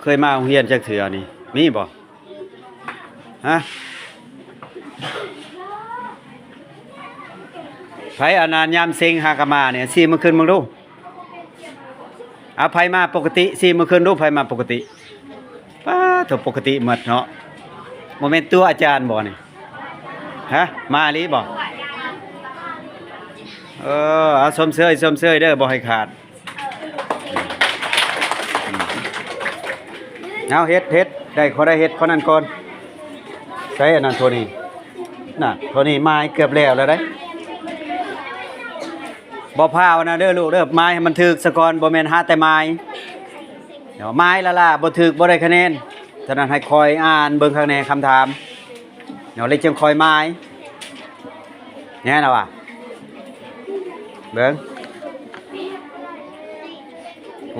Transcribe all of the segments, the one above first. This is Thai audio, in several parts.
เคยมาโรงเรียนจักเทื่อนี่มีบ่ฮะไผอนานยามเซ็งหากะมาเนี่ย4มื้อคืนมึงดูเอาไผมาปกติ4มื้อคืนดูไผมาปกติป้าถ้าปกติหมดเนาะบ่แม่นตัวอาจารย์บ่นี่ฮะมาอีหลีบ่เอาชมเชยเด้อบ่ให้ขาดเอาเฮ็ดได้ขอได้เฮ็ดคนนั้นก่อนใช้อันนั้นโทนี่น่ะโทนี่ไม้เกือบแล้วเด้บ่พาวนะเด้อลูกเด้อไม้ให้มันถึกซะก่อนบ่แม่นหาแต่ไม้เดี๋ยวไม้ละล่ะบ่ถึกบ่ได้คะแนนฉะนั้นให้คอยอ่านเบิ่งข้างในคำถามเดี๋ยวเลยจึงคอยไม้แน่น่ะว่ะเบิ่ง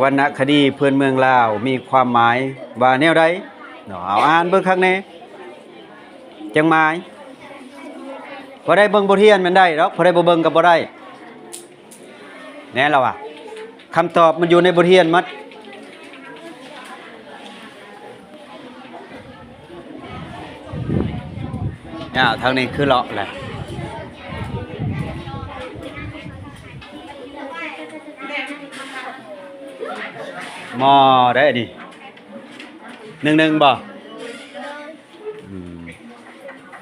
วรรณคดีเพื่อนเมืองลาวมีความหมายว่าแนวใดเนาะเอาอ่านเบิ่งข้างในจังหมายบ่ได้เบิ่งบทเรียนมันได้ดอกบ่ได้บ่เบิ่งก็บ่ได้แน่แล้วว่ะคำตอบมันอยู่ในบทเรียนหมดทางนี้คือเลาะแหละมอได้ดิ1-1บ่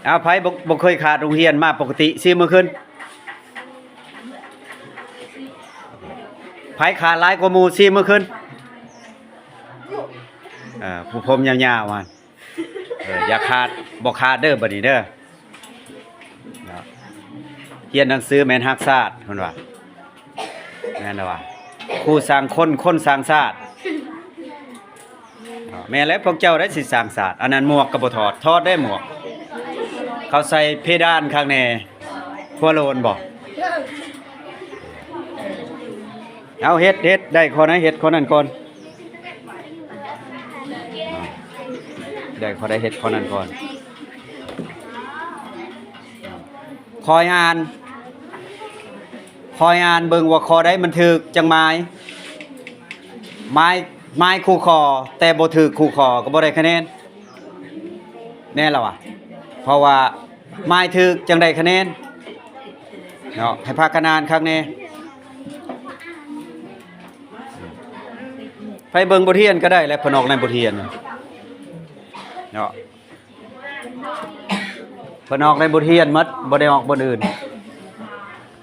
เอาไผบ่เคยขาดโรงเรียนมาปกติ4มื้อคืนไผขาดหลายกว่าหมู่4มื้อคืนผู้ผมยาวๆมันอย่าขาดบ่ขาดเด้อบัดนี้เด้อเรียนหนังสือแม่นฮักชาติเพิ่นว่าแม่นแล้วว่าครูสร้างคนสร้างชาติแม่นแล้วพวกเจ้าได้สิสร้างชาติอันนั้นหมวกก็บ่ถอดได้หมวกเขาใส่เพดานข้างในหัวโลนบ่เอาเฮ็ดได้คนนั้นเฮ็ดคนนั้นก่อนได้ขอได้เฮ็ดคนนั้นก่อนคอยอ่านเบิ่งว่าคอได้มันถึกจังไม้คู่คอแต่บ่ถึกคู่คอก็บ่ได้คะแนนแน่แล้วอ่ะเพราะว่าไม้ถึกจังได้คะแนนเนาะให้พากันอ่านครั้งนี้ไปเบิ่งบทเรียนก็ได้และพนอกในบทเรียนเนาะพนอกในบทเรียนหมดบ่ได้ออกบทอื่น